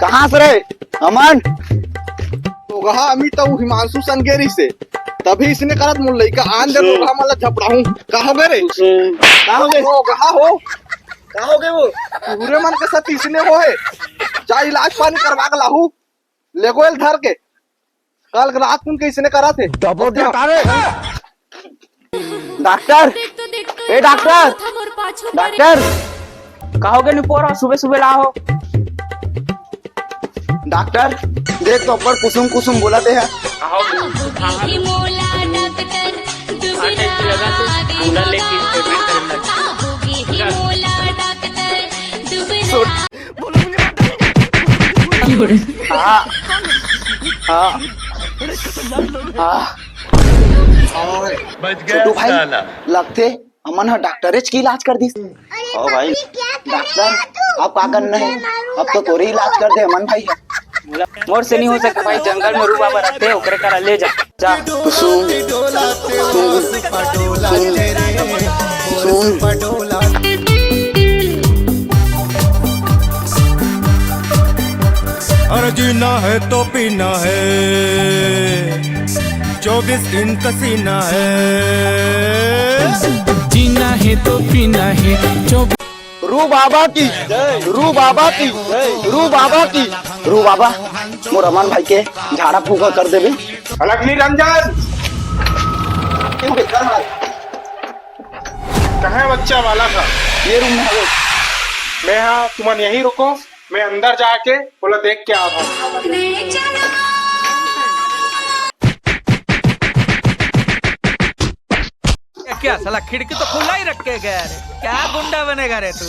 कहाँ से रे अमन? तो कहा अमी तो हिमांशु संगेरी से तभी इसने करत मुल लइका आन दे तो मला झपड़ाऊं का हो गए रे का हो गए का हो गए वो पूरे मन के साथ इसने हो है जा इलाज पानी करवा के लाहू लेगोल धर के कल रात को इसने करा थे डॉक्टर ए डॉक्टर डॉक्टर कहोगे नहीं पोरा सुबह सुबह लाओ। डॉक्टर देख तो ऊपर कुसुम कुसुम बोलाते हैं। हाँ हाँ हाँ छोटू भाई लगते अमन है डॉक्टर की इलाज कर दी। ओ भाई डॉक्टर अब का करना है? अब तो तोरे इलाज कर दे अमन भाई है। मोर से नहीं हो सकता भाई, जंगल में रूबा रहते ओकरे करा ले जा जा। सुन और जीना है तो पीना है 24 दिन का सीना है। जीना है तो पीना है रू बाबा की रू बाबा की रू बाबा की रू बाबा मोर अमन भाई के झाड़ा फूका कर देबे। अलग निरंजन कहाँ है बच्चा वाला का? ये रूम में है। मैं हाँ तुम यहीं रुको, मैं अंदर जाके बोला देख के आ रहा क्या साला खिड़की तो खुला ही रख के गया रे, क्या गुंडा बनेगा रे तू।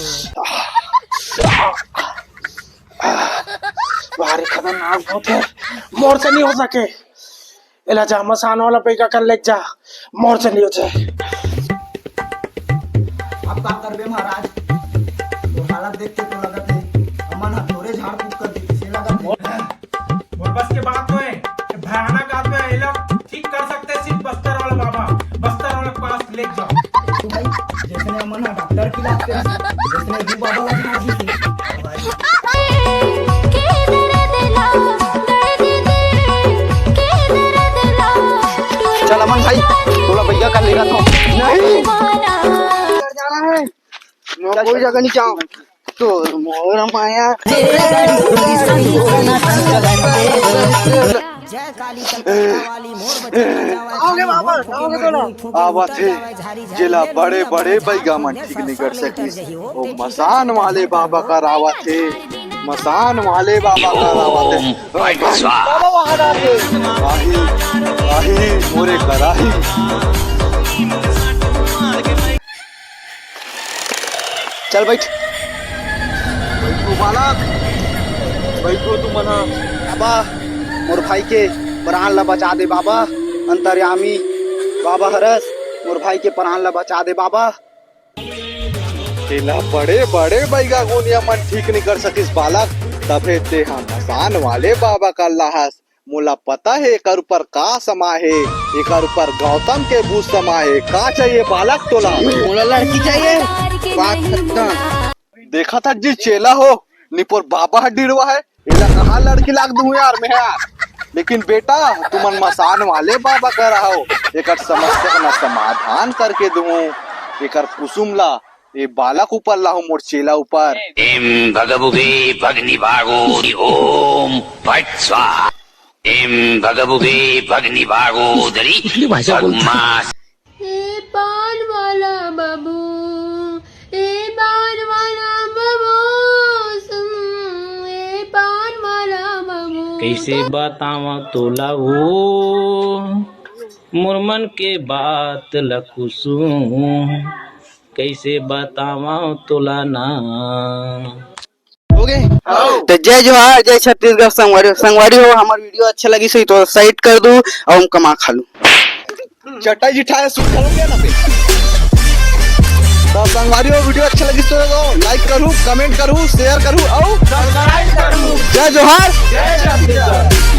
भारी खतरनाक बहुत है, मोर से नहीं हो सके। इला जा मसान वाला पैका कर ले जा, मोर से नहीं हो जाए। अब का करबे महाराज? तो हालत देख के तो लगत है अमन हथोरे झाड़ फूक कर दी से लगत है। और बस के बात तो है भयानक आदमी है, ये लोग ठीक कर सकते हैं सिर्फ बस्तर वाला बाबा, बस्तर वाले के पास ले जाओ। तो भाई जिसने अमन डॉक्टर की इलाज करी, जिसने रू बाबा लगा दी थी चल अमन भाई थोड़ा भैया का लेना था। नहीं जाना है मैं कोई जगह नहीं जाऊँ तो मोर माया जय काली कलकत्ता वाली मोर बच्ची आवा थे जिला बड़े बड़े बैगा मन ठीक नहीं कर सकी। वो मसान वाले बाबा का रावा थे, मसान वाले बाबा का रावा थे। बाबा वहाँ डाले आही आही मोरे कराही। चल बैठ बालक बैठो तुम मना बाबा मोर भाई के प्राण ला बचा दे बाबा। अंतर्यामी बाबा हरस मोर भाई के प्राण ला बचा दे बाबा। तेला बड़े बड़े बैगा गोनिया मन ठीक नहीं कर सकिस बालक, तबे ते हम मसान वाले बाबा का लाहस। मोला पता है एकर ऊपर का समा है, एकर ऊपर गौतम के भूत समा है। का चाहिए बालक तोला? मोला लड़की चाहिए। बात खत्म। देखा था जी चेला हो निपोर बाबा हड्डीरवा है, एला कहाँ लड़की लाग दूं यार मैं यार। लेकिन बेटा तुमन मसान वाले बाबा कर रहा हो, एकर समस्या का समाधान करके दूं। एकर कुसुम ला ये बालक ऊपर लाहू मोर चेला ऊपर। एम भगवुगे भगनिभागो ओम फट स्वाहा। एम भगवुगे भगनिभागो दरी भगमास। ए पान वाला बाबू, ए पान वाला बाबू, ए पान वाला बाबू। कैसे बतावा तोला वो मुरमन के बात लकुसू, कैसे बतावा तोला ना। हो गए तो जय जोहार जय छत्तीसगढ़ संगवारी हो। हमारी वीडियो अच्छा लगी सही तो साइड कर दूं और हम कमा खा लूं। चटाई जिठाया सूट करूंगे ना पे। तो संगवारी हो वीडियो अच्छा लगी तो लाइक करूं, कमेंट करूं, शेयर करूं और सब्सक्राइब करूं। जय जोहार जय छत्तीसगढ़।